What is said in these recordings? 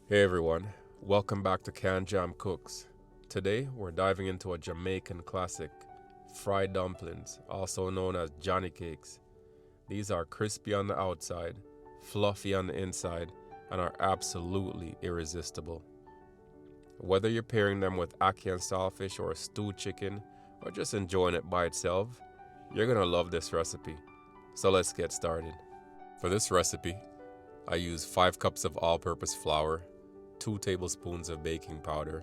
Hey everyone, welcome back to Can Jam Cooks. Today we're diving into a Jamaican classic, fried dumplings, also known as Johnny cakes. These are crispy on the outside, fluffy on the inside, and are absolutely irresistible. Whether you're pairing them with ackee and saltfish or a stewed chicken, or just enjoying it by itself, you're gonna love this recipe. So let's get started. For this recipe, I use 5 cups of all-purpose flour, 2 tablespoons of baking powder,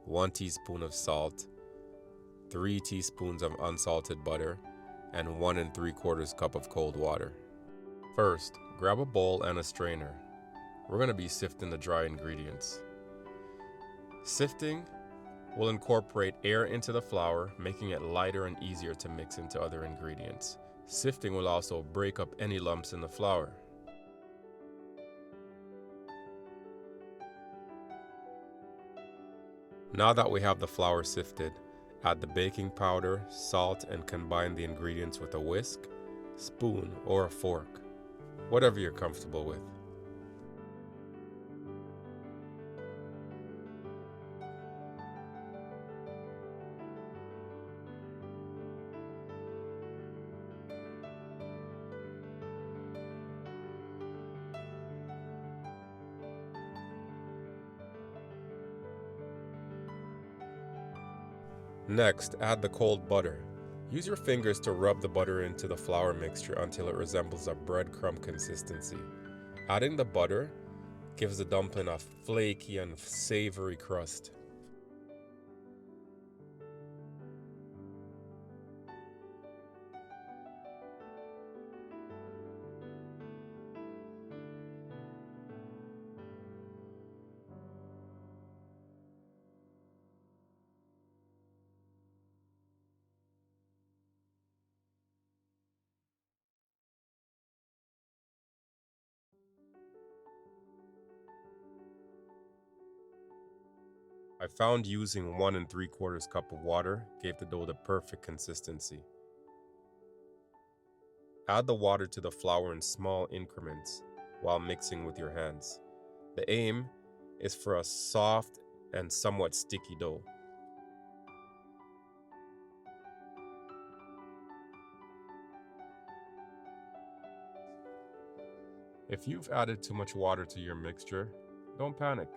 1 teaspoon of salt, 3 teaspoons of unsalted butter, and 1 3/4 cup of cold water. First, grab a bowl and a strainer. We're going to be sifting the dry ingredients. Sifting will incorporate air into the flour, making it lighter and easier to mix into other ingredients. Sifting will also break up any lumps in the flour. Now that we have the flour sifted, add the baking powder, salt, and combine the ingredients with a whisk, spoon, or a fork, whatever you're comfortable with. Next, add the cold butter. Use your fingers to rub the butter into the flour mixture until it resembles a breadcrumb consistency. Adding the butter gives the dumpling a flaky and savory crust. I found using 1 3/4 cup of water gave the dough the perfect consistency. Add the water to the flour in small increments while mixing with your hands. The aim is for a soft and somewhat sticky dough. If you've added too much water to your mixture, don't panic.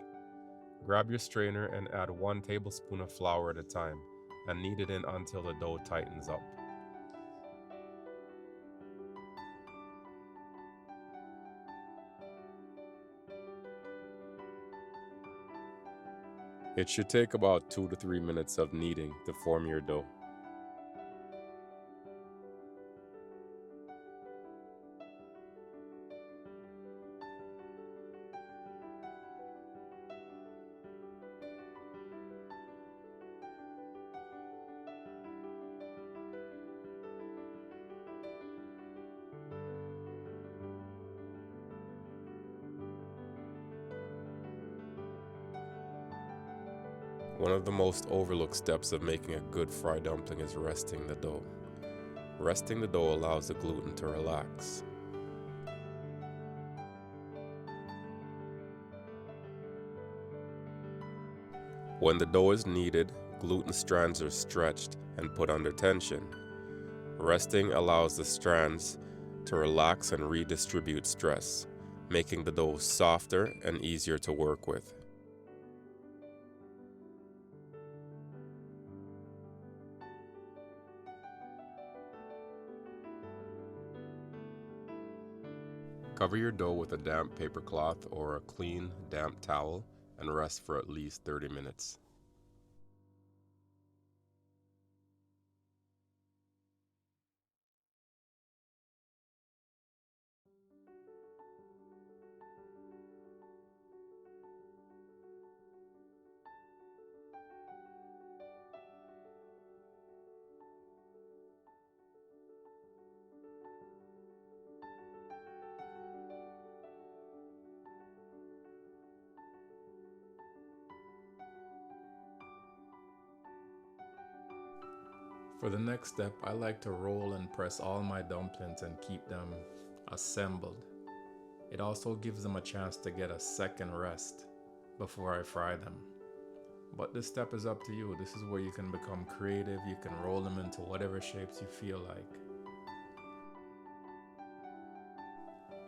Grab your strainer and add 1 tablespoon of flour at a time and knead it in until the dough tightens up. It should take about 2 to 3 minutes of kneading to form your dough. One of the most overlooked steps of making a good fried dumpling is resting the dough. Resting the dough allows the gluten to relax. When the dough is kneaded, gluten strands are stretched and put under tension. Resting allows the strands to relax and redistribute stress, making the dough softer and easier to work with. Cover your dough with a damp paper cloth or a clean, damp towel and rest for at least 30 minutes. For the next step, I like to roll and press all my dumplings and keep them assembled. It also gives them a chance to get a second rest. before I fry them. But this step is up to you. This is where you can become creative. You can roll them into whatever shapes you feel like.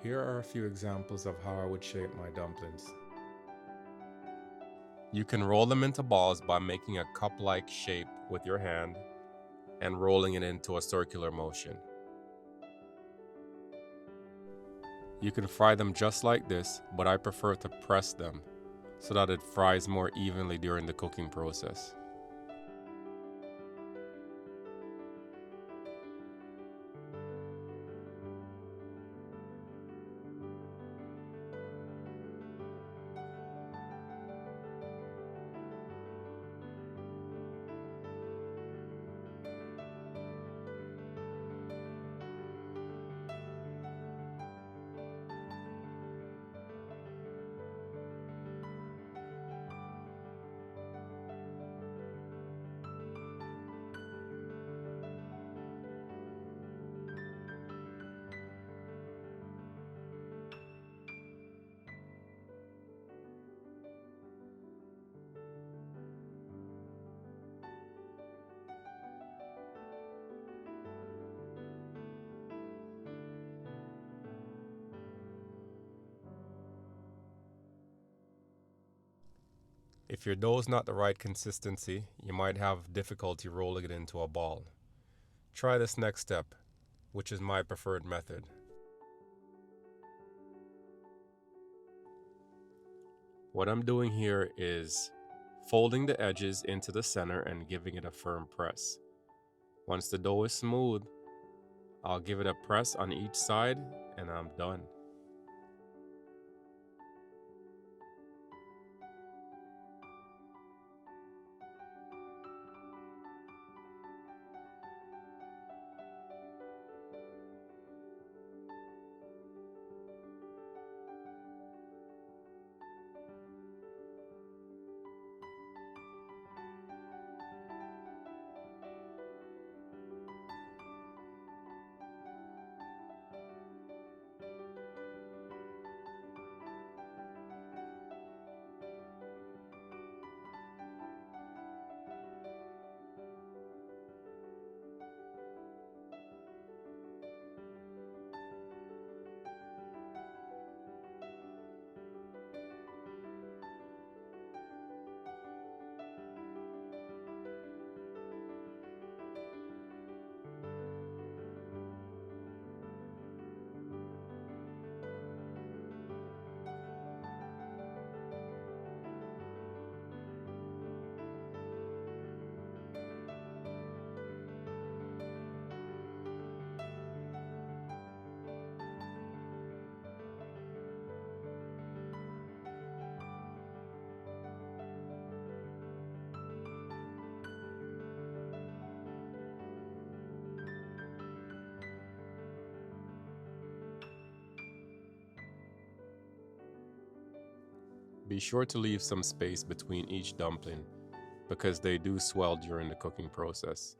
Here are a few examples of how I would shape my dumplings. You can roll them into balls by making a cup-like shape with your hand and rolling it into a circular motion. You can fry them just like this, but I prefer to press them so that it fries more evenly during the cooking process. If your dough is not the right consistency, you might have difficulty rolling it into a ball. Try this next step, which is my preferred method. What I'm doing here is folding the edges into the center and giving it a firm press. Once the dough is smooth, I'll give it a press on each side and I'm done. Be sure to leave some space between each dumpling because they do swell during the cooking process.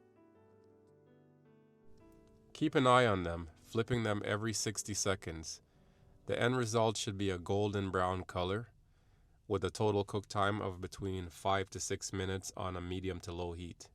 Keep an eye on them, flipping them every 60 seconds. The end result should be a golden brown color with a total cook time of between 5 to 6 minutes on a medium to low heat.